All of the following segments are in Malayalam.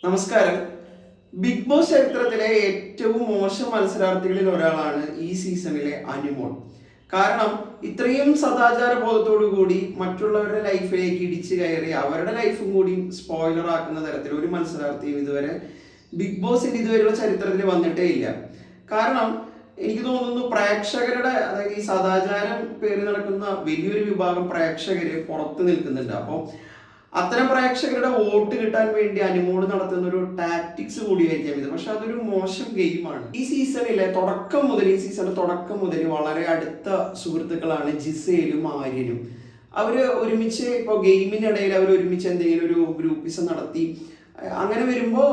നമസ്കാരം. ബിഗ് ബോസ് ചരിത്രത്തിലെ ഏറ്റവും മോശം മത്സരാർത്ഥികളിൽ ഒരാളാണ് ഈ സീസണിലെ അനുമോൾ. കാരണം ഇത്രയും സദാചാര ബോധത്തോടു കൂടി മറ്റുള്ളവരുടെ ലൈഫിലേക്ക് ഇടിച്ചു കയറി അവരുടെ ലൈഫും കൂടി സ്പോയിലർ ആക്കുന്ന തരത്തിൽ ഒരു മത്സരാർത്ഥിയും ഇതുവരെ ബിഗ് ബോസിന്റെ ഇതുവരെയുള്ള ചരിത്രത്തിൽ വന്നിട്ടേ ഇല്ല. കാരണം എനിക്ക് തോന്നുന്നു പ്രേക്ഷകരുടെ, അതായത് ഈ സദാചാരം പേര് നടക്കുന്ന വലിയൊരു വിഭാഗം പ്രേക്ഷകര് പുറത്ത് നിൽക്കുന്നുണ്ട്. അപ്പോൾ അത്തരം പ്രേക്ഷകരുടെ വോട്ട് കിട്ടാൻ വേണ്ടി അനുമോള് നടത്തുന്ന ഒരു ടാക്ടിക്സ് കൂടിയായിരിക്കാം ഇത്. പക്ഷെ അതൊരു മോശം ഗെയിമാണ്. ഈ സീസണിന്റെ തുടക്കം മുതൽ വളരെ അടുത്ത സുഹൃത്തുക്കളാണ് ജിസേലും ആര്യനും. അവര് ഒരുമിച്ച് ഇപ്പോൾ ഗെയിമിനിടയിൽ അവർ ഒരുമിച്ച് എന്തെങ്കിലും ഒരു ഗ്രൂപ്പിസം നടത്തി. അങ്ങനെ വരുമ്പോൾ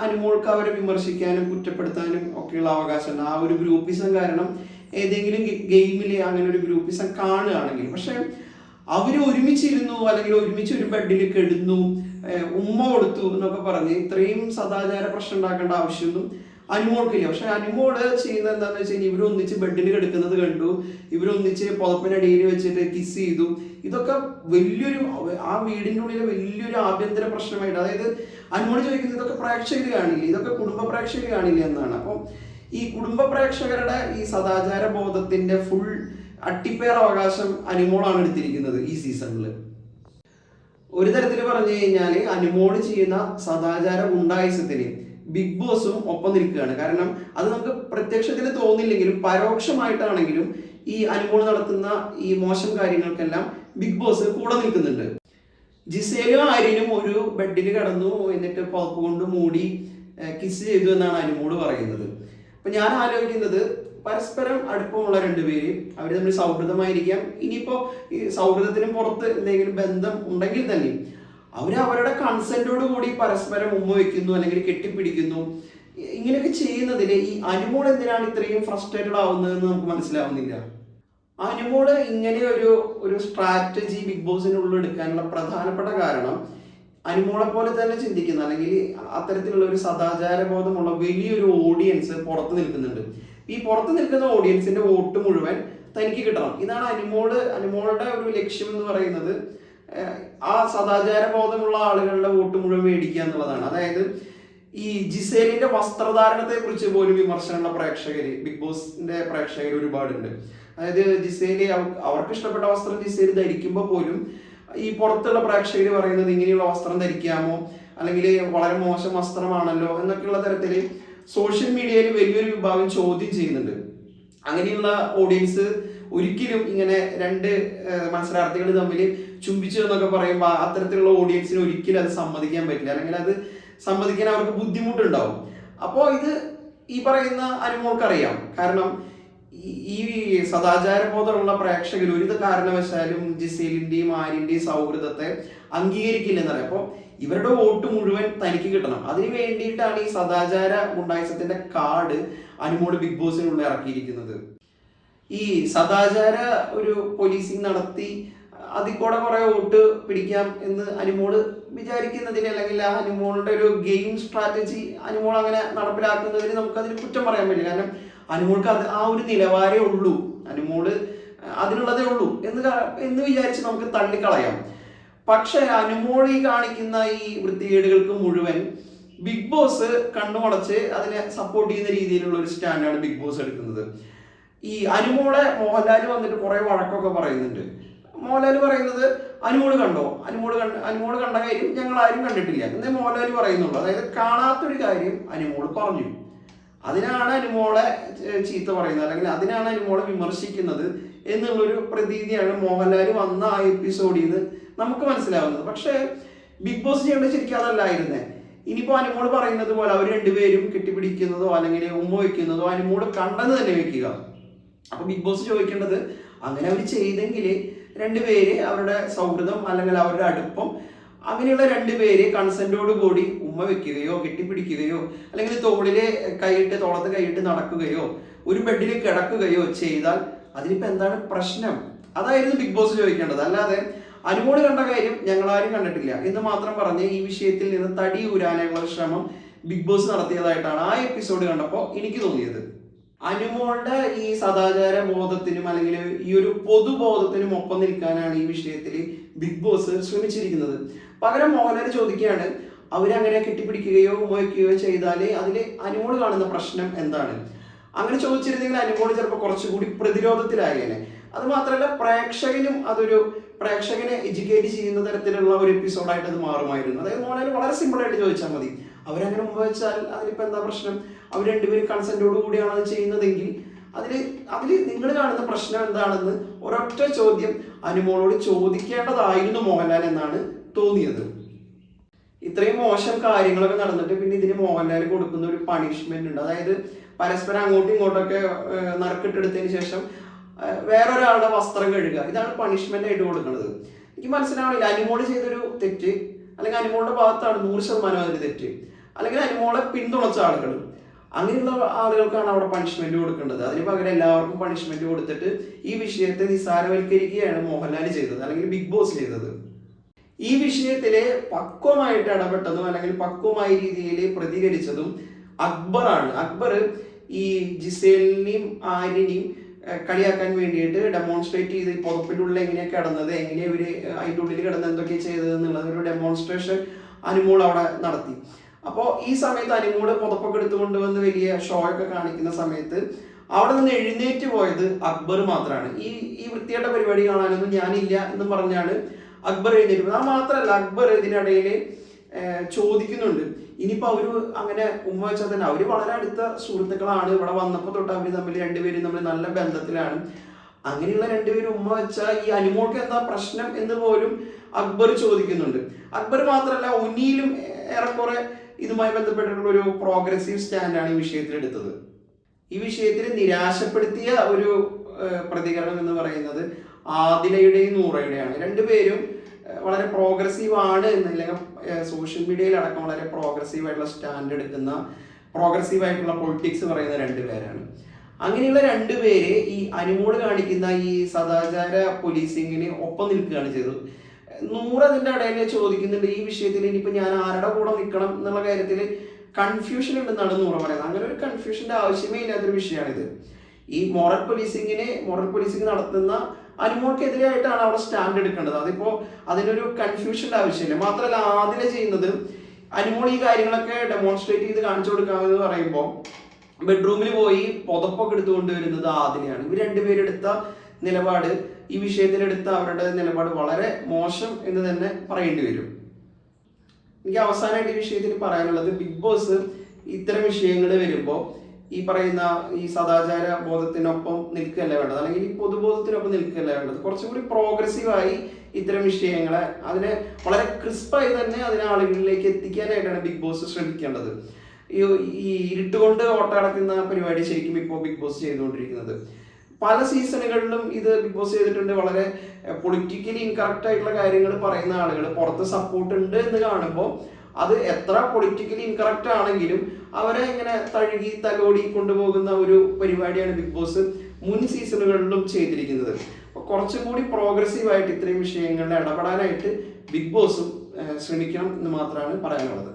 അനുമോൾക്ക് അവരെ വിമർശിക്കാനും കുറ്റപ്പെടുത്താനും ഒക്കെയുള്ള അവകാശമുണ്ട്. ആ ഒരു ഗ്രൂപ്പിസം കാരണം ഏതെങ്കിലും ഗെയിമിൽ അങ്ങനെ ഒരു ഗ്രൂപ്പിസം കാണുകയാണെങ്കിൽ. പക്ഷെ അവര് ഒരുമിച്ചിരുന്നു, അല്ലെങ്കിൽ ഒരുമിച്ച് ഒരു ബെഡിൽ കിടന്നു, ഉമ്മ കൊടുത്തു എന്നൊക്കെ പറഞ്ഞ് ഇത്രയും സദാചാര പ്രശ്നം ഉണ്ടാക്കേണ്ട ആവശ്യമൊന്നും അനുമോൾക്കില്ല. പക്ഷെ അനുമോള് ചെയ്യുന്നത് എന്താണെന്ന് വെച്ച് കഴിഞ്ഞാൽ ഇവരൊന്നിച്ച് ബെഡിൽ കിടക്കുന്നത് കണ്ടു, ഇവരൊന്നിച്ച് പുതപ്പിനടിയിൽ വെച്ചിട്ട് കിസ് ചെയ്തു. ഇതൊക്കെ വലിയൊരു, ആ വീടിൻ്റെ ഉള്ളിലെ വലിയൊരു ആഭ്യന്തര പ്രശ്നമായിട്ട്, അതായത് അനുമോള് ചോദിക്കുന്നത് ഇതൊക്കെ പ്രേക്ഷകർ കാണില്ല, ഇതൊക്കെ കുടുംബ പ്രേക്ഷകർ കാണില്ല എന്നാണ്. അപ്പം ഈ കുടുംബ പ്രേക്ഷകരുടെ ഈ സദാചാര ബോധത്തിന്റെ ഫുൾ അട്ടിപ്പേർ അവകാശം അനുമോളാണ് എടുത്തിരിക്കുന്നത് ഈ സീസണിൽ. ഒരു തരത്തിൽ പറഞ്ഞു കഴിഞ്ഞാൽ അനുമോള് ചെയ്യുന്ന സദാചാര ഗുണ്ടായിസത്തിന് ബിഗ് ബോസും ഒപ്പം നിൽക്കുകയാണ്. കാരണം അത് നമുക്ക് പ്രത്യക്ഷത്തിൽ തോന്നില്ലെങ്കിലും പരോക്ഷമായിട്ടാണെങ്കിലും ഈ അനുമോള് നടത്തുന്ന ഈ മോശം കാര്യങ്ങൾക്കെല്ലാം ബിഗ് ബോസ് കൂടെ നിൽക്കുന്നുണ്ട്. ജിസേലും ആര്യനും ഒരു ബെഡിൽ കിടന്നു, എന്നിട്ട് പുതപ്പ് കൊണ്ട് മൂടി കിസ് ചെയ്തു എന്നാണ് അനുമോള് പറയുന്നത്. അപ്പൊ ഞാൻ ആലോചിക്കുന്നത്, പരസ്പരം അടുപ്പമുള്ള രണ്ടുപേര് അവർ തമ്മിൽ സൗഹൃദമായിരിക്കാം. ഇനിയിപ്പോ ഈ സൗഹൃദത്തിനും പുറത്ത് എന്തെങ്കിലും ബന്ധം ഉണ്ടെങ്കിൽ തന്നെ അവരുടെ കൺസെന്റോട് കൂടി പരസ്പരം ഉമ്മ വയ്ക്കുന്നു, അല്ലെങ്കിൽ കെട്ടിപ്പിടിക്കുന്നു. ഇങ്ങനെയൊക്കെ ചെയ്യുന്നതിന് ഈ അനുമോൾ എന്തിനാണ് ഇത്രയും ഫ്രസ്ട്രേറ്റഡ് ആവുന്നതെന്ന് നമുക്ക് മനസ്സിലാവുന്നില്ല. അനുമോള് ഇങ്ങനെ ഒരു സ്ട്രാറ്റജി ബിഗ് ബോസിനുള്ളിൽ എടുക്കാനുള്ള പ്രധാനപ്പെട്ട കാരണം അനുമോളെ പോലെ തന്നെ ചിന്തിക്കുന്ന, അല്ലെങ്കിൽ അത്തരത്തിലുള്ള ഒരു സദാചാര ബോധമുള്ള വലിയൊരു ഓഡിയൻസ് പുറത്ത് നിൽക്കുന്നുണ്ട്. ഈ പുറത്ത് നിൽക്കുന്ന ഓഡിയൻസിന്റെ വോട്ട് മുഴുവൻ തനിക്ക് കിട്ടണം. ഇതാണ് അനുമോളുടെ ഒരു ലക്ഷ്യം എന്ന് പറയുന്നത്. ആ സദാചാര ബോധമുള്ള ആളുകളുടെ വോട്ട് മുഴുവൻ മേടിക്കുക എന്നുള്ളതാണ്. അതായത് ഈ ജിസേലിന്റെ വസ്ത്രധാരണത്തെ കുറിച്ച് പോലും വിമർശനമുള്ള പ്രേക്ഷകര്, ബിഗ് ബോസിന്റെ പ്രേക്ഷകർ ഒരുപാടുണ്ട്. അതായത് ജിസേല്, അവർക്ക് ഇഷ്ടപ്പെട്ട വസ്ത്രം ജിസേല് ധരിക്കുമ്പോൾ പോലും ഈ പുറത്തുള്ള പ്രേക്ഷകർ പറയുന്നത് ഇങ്ങനെയുള്ള വസ്ത്രം ധരിക്കാമോ, അല്ലെങ്കിൽ വളരെ മോശം വസ്ത്രമാണല്ലോ എന്നൊക്കെയുള്ള തരത്തില് സോഷ്യൽ മീഡിയയിൽ വലിയൊരു വിഭാഗം ചോദ്യം ചെയ്യുന്നുണ്ട്. അങ്ങനെയുള്ള ഓഡിയൻസ് ഒരിക്കലും ഇങ്ങനെ രണ്ട് മത്സരാർത്ഥികൾ തമ്മിൽ ചുംബിച്ചു എന്നൊക്കെ പറയുമ്പോൾ അത്തരത്തിലുള്ള ഓഡിയൻസിന് ഒരിക്കലും അത് സമ്മതിക്കാൻ പറ്റില്ല, അല്ലെങ്കിൽ അത് സമ്മതിക്കാൻ അവർക്ക് ബുദ്ധിമുട്ടുണ്ടാവും. അപ്പോൾ ഇത് ഈ പറയുന്ന അനുമോൾക്കറിയാം. കാരണം ഈ സദാചാര ബോധമുള്ള പ്രേക്ഷകർ ഒരു കാരണവശാലും ജിസേലിന്റെയും ആര്യന്റെയും സൗഹൃദത്തെ അംഗീകരിക്കില്ലെന്നറിയാം. അപ്പോൾ ഇവരുടെ വോട്ട് മുഴുവൻ തനിക്ക് കിട്ടണം. അതിന് വേണ്ടിയിട്ടാണ് ഈ സദാചാര ഗുണ്ടായിസത്തിന്റെ കാർഡ് അനുമോള് ബിഗ് ബോസിനുള്ളിൽ ഇറക്കിയിരിക്കുന്നത്. ഈ സദാചാര ഒരു പോലീസിങ് നടത്തി അതിൽ കൂടെ കുറെ വോട്ട് പിടിക്കാം എന്ന് അനുമോള് വിചാരിക്കുന്നതിന്, അല്ലെങ്കിൽ ആ അനുമോളുടെ ഒരു ഗെയിം സ്ട്രാറ്റജി അനുമോൾ അങ്ങനെ നടപ്പിലാക്കുന്നതിന് നമുക്കതിന് കുറ്റം പറയാൻ പറ്റില്ല. കാരണം അനുമോൾക്ക് ആ ഒരു നിലവാരേ ഉള്ളൂ, അനുമോള് അതിനുള്ളതേ ഉള്ളൂ എന്ന് വിചാരിച്ച് നമുക്ക് തള്ളിക്കളയാം. പക്ഷെ അനുമോൾ ഈ കാണിക്കുന്ന ഈ വൃത്തികേടുകൾക്ക് മുഴുവൻ ബിഗ് ബോസ് കണ്ണുമടച്ച് അതിനെ സപ്പോർട്ട് ചെയ്യുന്ന രീതിയിലുള്ള ഒരു സ്റ്റാൻഡാണ് ബിഗ് ബോസ് എടുക്കുന്നത്. ഈ അനുമോളെ മോഹൻലാൽ വന്നിട്ട് കുറെ വഴക്കൊക്കെ പറയുന്നുണ്ട്. മോഹൻലാൽ പറയുന്നത് അനുമോള് കണ്ട കാര്യം ഞങ്ങൾ ആരും കണ്ടിട്ടില്ല എന്നേ മോഹൻലാൽ പറയുന്നുള്ളൂ. അതായത് കാണാത്തൊരു കാര്യം അനുമോള് പറഞ്ഞു, അതിനാണ് അനുമോളെ ചീത്ത പറയുന്നത്, അല്ലെങ്കിൽ അതിനാണ് അനുമോളെ വിമർശിക്കുന്നത് എന്നുള്ളൊരു പ്രതീതിയാണ് മോഹൻലാൽ വന്ന ആ എപ്പിസോഡിൽ നിന്ന് നമുക്ക് മനസ്സിലാവുന്നത്. പക്ഷേ ബിഗ് ബോസ് ചെയ്യേണ്ടത് ശരിക്കും അതല്ലായിരുന്നേ. ഇനിയിപ്പോ അനുമോള് പറയുന്നത് പോലെ അവർ രണ്ടുപേരും കെട്ടിപ്പിടിക്കുന്നതോ അല്ലെങ്കിൽ ഉമ്മ വയ്ക്കുന്നതോ അനുമോള് കണ്ടെന്ന് തന്നെ വെക്കുക. അപ്പൊ ബിഗ് ബോസ് ചോദിക്കേണ്ടത്, അങ്ങനെ അവർ ചെയ്തെങ്കിൽ രണ്ടുപേര് അവരുടെ സൗഹൃദം അല്ലെങ്കിൽ അവരുടെ അടുപ്പം, അങ്ങനെയുള്ള രണ്ടുപേര് കൺസെന്റോട് കൂടി ഉമ്മ വെക്കുകയോ കെട്ടിപ്പിടിക്കുകയോ അല്ലെങ്കിൽ തോളത്ത് കൈയിട്ട് നടക്കുകയോ ഒരു ബെഡിൽ കിടക്കുകയോ ചെയ്താൽ അതിനിപ്പോ എന്താണ് പ്രശ്നം? അതായിരുന്നു ബിഗ് ബോസ് ചോദിക്കേണ്ടത്. അല്ലാതെ അനുമോള് കണ്ട കാര്യം ഞങ്ങളാരും കണ്ടിട്ടില്ല എന്ന് മാത്രം പറഞ്ഞ് ഈ വിഷയത്തിൽ നിന്ന് തടി ഊരാനുള്ള ശ്രമം ബിഗ് ബോസ് നടത്തിയതായിട്ടാണ് ആ എപ്പിസോഡ് കണ്ടപ്പോൾ എനിക്ക് തോന്നിയത്. അനുമോളുടെ ഈ സദാചാര ബോധത്തിനും അല്ലെങ്കിൽ ഈ ഒരു പൊതുബോധത്തിനും ഒപ്പം നിൽക്കാനാണ് ഈ വിഷയത്തിൽ ബിഗ് ബോസ് ശ്രമിച്ചിരിക്കുന്നത്. പകരം മോഹൻലാൽ ചോദിക്കുകയാണ്, അവരങ്ങനെ കെട്ടിപ്പിടിക്കുകയോ ഉമ്മവയ്ക്കുകയോ ചെയ്താൽ അതിൽ അനുമോൾ കാണുന്ന പ്രശ്നം എന്താണ്? അങ്ങനെ ചോദിച്ചിരുന്നെങ്കിൽ അനുമോൾ ചിലപ്പോൾ കുറച്ചുകൂടി പ്രതിരോധത്തിലായേനെ. അത് മാത്രമല്ല പ്രേക്ഷകനെ എഡ്യൂക്കേറ്റ് ചെയ്യുന്ന തരത്തിലുള്ള ഒരു എപ്പിസോഡായിട്ട് അത് മാറുമായിരുന്നു. അതായത് മോഹൻലാൽ വളരെ സിമ്പിളായിട്ട് ചോദിച്ചാൽ മതി, അവരങ്ങനെ മുമ്പ് വെച്ചാൽ അതിലിപ്പോൾ എന്താ പ്രശ്നം? അവർ രണ്ടുപേരും കൺസെൻറ്റോട് കൂടിയാണ് അത് ചെയ്യുന്നതെങ്കിൽ അതിൽ നിങ്ങൾ കാണുന്ന പ്രശ്നം എന്താണെന്ന് ഒരൊറ്റ ചോദ്യം അനുമോളോട് ചോദിക്കേണ്ടതായിരുന്നു മോഹൻലാൽ എന്നാണ് തോന്നിയത്. ഇത്രയും മോശം കാര്യങ്ങളൊക്കെ നടന്നിട്ട് പിന്നെ ഇതിന് മോഹൻലാൽ കൊടുക്കുന്ന ഒരു പണിഷ്മെന്റ് ഉണ്ട്. അതായത് പരസ്പരം അങ്ങോട്ടും ഇങ്ങോട്ടൊക്കെ നറുക്കിട്ടെടുത്തതിന് ശേഷം വേറൊരാളുടെ വസ്ത്രം കഴുകുക, ഇതാണ് പണിഷ്മെന്റ് ആയിട്ട് കൊടുക്കുന്നത്. എനിക്ക് മനസ്സിലാവണില്ല, അനുമോള് ചെയ്തൊരു തെറ്റ് അല്ലെങ്കിൽ അനുമോളുടെ ഭാഗത്താണ് 100% അതിന് തെറ്റ്, അല്ലെങ്കിൽ അനുമോളെ പിന്തുണച്ച ആളുകൾ, അങ്ങനെയുള്ള ആളുകൾക്കാണ് അവിടെ പണിഷ്മെന്റ് കൊടുക്കേണ്ടത്. അതിന് പകരം എല്ലാവർക്കും പണിഷ്മെന്റ് കൊടുത്തിട്ട് ഈ വിഷയത്തെ നിസ്സാരവൽക്കരിക്കുകയാണ് മോഹൻലാൽ ചെയ്തത്, അല്ലെങ്കിൽ ബിഗ് ബോസ് ചെയ്തത്. ഈ വിഷയത്തില് പക്വമായിട്ട് ഇടപെട്ടതും അല്ലെങ്കിൽ പക്വമായ രീതിയിൽ പ്രതികരിച്ചതും അക്ബറാണ്. അക്ബർ ഈ ജിസേലിനെയും ആര്യനെയും കളിയാക്കാൻ വേണ്ടിയിട്ട് ഡെമോൺസ്ട്രേറ്റ് ചെയ്ത് പുതപ്പിൻ്റെ ഉള്ളിൽ എങ്ങനെയാണ് കിടന്നത്, എങ്ങനെയാണ് ഇവര് അതിൻ്റെ ഉള്ളിൽ കിടന്ന് എന്തൊക്കെയാണ് ചെയ്തത് എന്നുള്ളത് ഒരു ഡെമോൺസ്ട്രേഷൻ അനുമോൾ അവിടെ നടത്തി. അപ്പോൾ ഈ സമയത്ത് അനുമോള് പുതപ്പൊക്കെ എടുത്തുകൊണ്ട് വന്ന് വലിയ ഷോ ഒക്കെ കാണിക്കുന്ന സമയത്ത് അവിടെ നിന്ന് എഴുന്നേറ്റ് പോയത് അക്ബർ മാത്രമാണ്. ഈ വൃത്തിയായിട്ട പരിപാടി കാണാനൊന്നും ഞാനില്ല എന്ന് പറഞ്ഞാണ് അക്ബർ എഴുന്നേറ്റ്. അത് മാത്രമല്ല, അക്ബർ ഇതിനിടയിൽ ചോദിക്കുന്നുണ്ട്, ഇനിയിപ്പോൾ അവർ അങ്ങനെ ഉമ്മ വെച്ചാൽ തന്നെ അവർ വളരെ അടുത്ത സുഹൃത്തുക്കളാണ്, ഇവിടെ വന്നപ്പോൾ തൊട്ട് അവർ രണ്ടുപേരും തമ്മിൽ നല്ല ബന്ധത്തിലാണ്, അങ്ങനെയുള്ള രണ്ടുപേരും ഉമ്മ വെച്ചാൽ ഈ അനുമോൾക്ക് എന്താ പ്രശ്നം എന്ന് പോലും അക്ബർ ചോദിക്കുന്നുണ്ട്. അക്ബർ മാത്രമല്ല, ഉന്നിയിലും ഏറെക്കുറെ ഇതുമായി ബന്ധപ്പെട്ടിട്ടുള്ള ഒരു പ്രോഗ്രസീവ് സ്റ്റാൻഡാണ് ഈ വിഷയത്തിൽ എടുത്തത്. ഈ വിഷയത്തിൽ നിരാശപ്പെടുത്തിയ ഒരു പ്രതികരണം എന്ന് പറയുന്നത് ആദിലയുടെയും നൂറയുടെയാണ്. രണ്ടുപേരും വളരെ പ്രോഗ്രസീവ് ആണ് അല്ലെങ്കിൽ സോഷ്യൽ മീഡിയയിൽ അടക്കം വളരെ പ്രോഗ്രസീവ് ആയിട്ടുള്ള സ്റ്റാൻഡ് എടുക്കുന്ന, പ്രോഗ്രസീവ് ആയിട്ടുള്ള പൊളിറ്റിക്സ് പറയുന്ന രണ്ടുപേരാണ്. അങ്ങനെയുള്ള രണ്ടുപേര് ഈ അനുമോള് കാണിക്കുന്ന ഈ സദാചാര പോലീസിങ്ങിന് ഒപ്പം നിൽക്കുകയാണ് ചെയ്തത്. നൂറ് അതിൻ്റെ ഇടയിൽ ചോദിക്കുന്നുണ്ട്, ഈ വിഷയത്തിൽ ഇനിയിപ്പോൾ ഞാൻ ആരുടെ കൂടെ നിൽക്കണം എന്നുള്ള കാര്യത്തിൽ കൺഫ്യൂഷൻ ഉണ്ടെന്നാണ് നൂറ് പറയുന്നത്. അങ്ങനെ ഒരു കൺഫ്യൂഷൻ്റെ ആവശ്യമേ ഇല്ലാത്തൊരു വിഷയമാണിത്. ഈ മോറൽ പോലീസിങ് നടത്തുന്ന അനുമോൾക്കെതിരായിട്ടാണ് അവിടെ സ്റ്റാൻഡ് എടുക്കേണ്ടത്. അതിപ്പോൾ അതിനൊരു കൺഫ്യൂഷൻ്റെ ആവശ്യമില്ല. മാത്രമല്ല, ആദില ചെയ്യുന്നത് അനുമോൾ ഈ കാര്യങ്ങളൊക്കെ ഡെമോൺസ്ട്രേറ്റ് ചെയ്ത് കാണിച്ചു കൊടുക്കാമെന്ന് പറയുമ്പോൾ ബെഡ്റൂമിൽ പോയി പുതപ്പൊക്കെ എടുത്തുകൊണ്ടുവരുന്നത് ആദിലയാണ്. ഇവർ രണ്ടുപേരെടുത്ത നിലപാട്, ഈ വിഷയത്തിലെടുത്ത അവരുടെ നിലപാട് വളരെ മോശം എന്ന് തന്നെ പറയേണ്ടി വരും. എനിക്ക് അവസാനമായിട്ട് ഈ വിഷയത്തിൽ പറയാനുള്ളത്, ബിഗ് ബോസ് ഇത്തരം വിഷയങ്ങൾ വരുമ്പോൾ ഈ പറയുന്ന ഈ സദാചാര ബോധത്തിനൊപ്പം നിൽക്കുകയല്ല വേണ്ടത്, അല്ലെങ്കിൽ ഈ പൊതുബോധത്തിനൊപ്പം നിൽക്കുകയല്ല വേണ്ടത്. കുറച്ചും കൂടി പ്രോഗ്രസീവായി ഇത്തരം വിഷയങ്ങളെ അതിനെ വളരെ ക്രിസ്പായി തന്നെ അതിനെ ആളുകളിലേക്ക് എത്തിക്കാനായിട്ടാണ് ബിഗ് ബോസ് ശ്രമിക്കേണ്ടത്. ഈ ഇരുട്ടുകൊണ്ട് ഓട്ടടക്കുന്ന പരിപാടി ശരിക്കും ഇപ്പോൾ ബിഗ് ബോസ് ചെയ്തുകൊണ്ടിരിക്കുന്നത്. പല സീസണുകളിലും ഇത് ബിഗ് ബോസ് ചെയ്തിട്ടുണ്ട്. വളരെ പൊളിറ്റിക്കലി ഇൻകറക്റ്റ് ആയിട്ടുള്ള കാര്യങ്ങൾ പറയുന്ന ആളുകൾ പുറത്ത് സപ്പോർട്ട് ഉണ്ട് എന്ന് കാണുമ്പോൾ അത് എത്ര പൊളിറ്റിക്കലി ഇൻകറക്റ്റ് ആണെങ്കിലും അവരെ ഇങ്ങനെ തഴുകി തലോടി കൊണ്ടുപോകുന്ന ഒരു പരിപാടിയാണ് ബിഗ് ബോസ് മുൻ സീസണുകളിലും ചെയ്തിരിക്കുന്നത്. അപ്പോൾ കുറച്ചും കൂടി പ്രോഗ്രസീവായിട്ട് ഇത്രയും വിഷയങ്ങളിൽ ഇടപെടാനായിട്ട് ബിഗ് ബോസും ശ്രമിക്കണം എന്ന് മാത്രമാണ് പറയാനുള്ളത്.